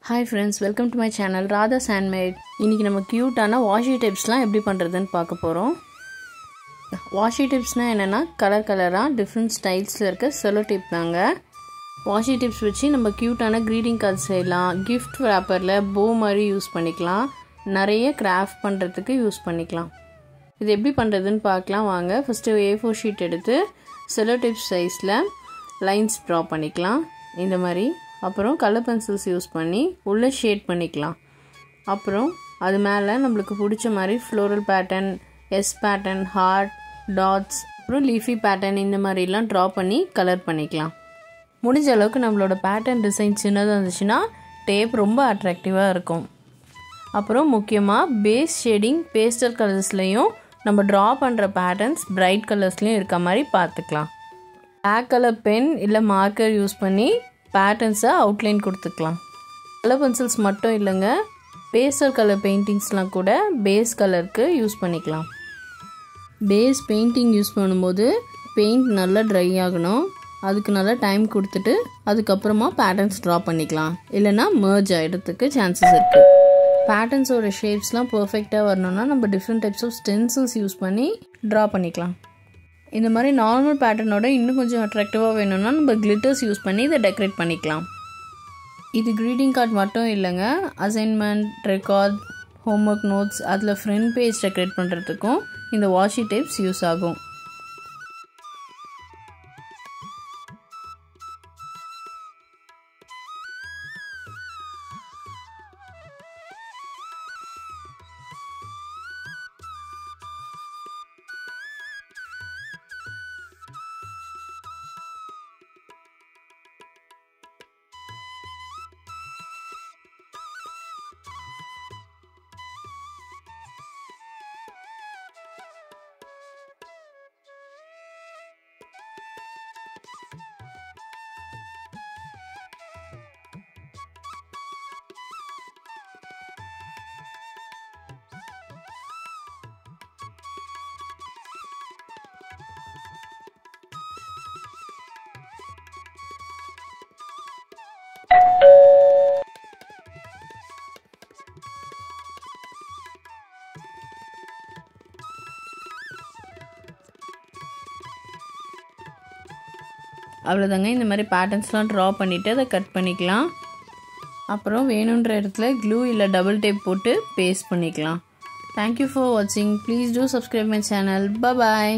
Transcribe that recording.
Hi friends, welcome to my channel Radha's Handmade. இன்னைக்கு நம்ம கியூட்டான washi டிப்ஸ்லாம் எப்படி பண்றதுன்னு பார்க்க போறோம். வாஷி டிப்ஸ்னா என்னன்னா கலரா டிஃபரண்ட் ஸ்டைல்ஸ்ல இருக்க செல்லோ டேப் தாங்க. வாஷி டிப்ஸ் வச்சு நம்ம கியூட்டான greeting cards செய்யலாம், gift wrapperல bow மாதிரி யூஸ் பண்ணிக்கலாம், நிறைய கிராஃப்ட் பண்றதுக்கு யூஸ் பண்ணிக்கலாம். இது எப்படி பண்றதுன்னு பார்க்கலாம் வாங்க. ஃபர்ஸ்ட் A4 ஷீட் எடுத்து செல்லோ டேப் சைஸ்ல லைன்ஸ் டிரா பண்ணிக்கலாம் இந்த மாதிரி. அப்புறம் கலர் பென்சில்ஸ் யூஸ் பண்ணி உள்ள ஷேட் பண்ணிக்கலாம். அப்புறம் அது மேலே நம்மளுக்கு பிடிச்ச மாதிரி floral pattern, S pattern, heart, dots, அப்புறம் லீஃபி பேட்டர்ன் இந்த மாதிரிலாம் ட்ரா பண்ணி கலர் பண்ணிக்கலாம். முடிஞ்ச அளவுக்கு நம்மளோட பேட்டர்ன் டிசைன் சின்னதாக இருந்துச்சுன்னா டேப் ரொம்ப அட்ராக்டிவாக இருக்கும். அப்புறம் முக்கியமாக பேஸ் ஷேடிங் பேஸ்டல் கலர்ஸ்லையும் நம்ம ட்ரா பண்ணுற பேட்டர்ன்ஸ் பிரைட் கலர்ஸ்லையும் இருக்க மாதிரி பார்த்துக்கலாம். பிளாக் கலர் பென் இல்லை மார்க்கர் யூஸ் பண்ணி பேட்டர்ன்ஸை அவுட்லைன் கொடுத்துக்கலாம். கலர் பென்சில்ஸ் மட்டும் இல்லைங்க, பேஸ்டல் கலர் பெயிண்டிங்ஸ்லாம் கூட பேஸ் கலருக்கு யூஸ் பண்ணிக்கலாம். பேஸ் பெயிண்டிங் யூஸ் பண்ணும்போது பெயிண்ட் நல்லா ட்ரை ஆகணும், அதுக்கு நல்லா டைம் கொடுத்துட்டு அதுக்கப்புறமா பேட்டர்ன்ஸ் ட்ரா பண்ணிக்கலாம், இல்லைனா மர்ஜ் ஆகிடுறதுக்கு சான்சஸ் இருக்குது. பேட்டர்ன்ஸோட ஷேப்ஸ்லாம் பர்ஃபெக்டாக வரணும்னா நம்ம different types of stencils use பண்ணி ட்ரா பண்ணிக்கலாம். இந்த மாதிரி நார்மல் பேட்டர்னோட இன்னும் கொஞ்சம் அட்ராக்டிவாக வேணும்னா நம்ம கிளிட்டர்ஸ் யூஸ் பண்ணி இதை டெக்கரேட் பண்ணிக்கலாம். இது greeting கார்டு மட்டும் இல்லைங்க, அசைன்மெண்ட், ரெக்கார்ட், ஹோம்ஒர்க் நோட்ஸ், அதில் ஃப்ரண்ட் பேஜ் டெக்கரேட் பண்ணுறதுக்கும் இந்த வாஷி டேப்ஸ் யூஸ் ஆகும். அவ்வளோதாங்க. இந்த மாதிரி பேட்டர்ன்ஸ்லாம் ட்ரா பண்ணிவிட்டு அதை கட் பண்ணிக்கலாம். அப்புறம் வேணுன்ற இடத்துல க்ளூ இல்லை டபுள் டேப் போட்டு பேஸ்ட் பண்ணிக்கலாம். தேங்க்யூ ஃபார் வாட்சிங். Please do subscribe my channel. Bye.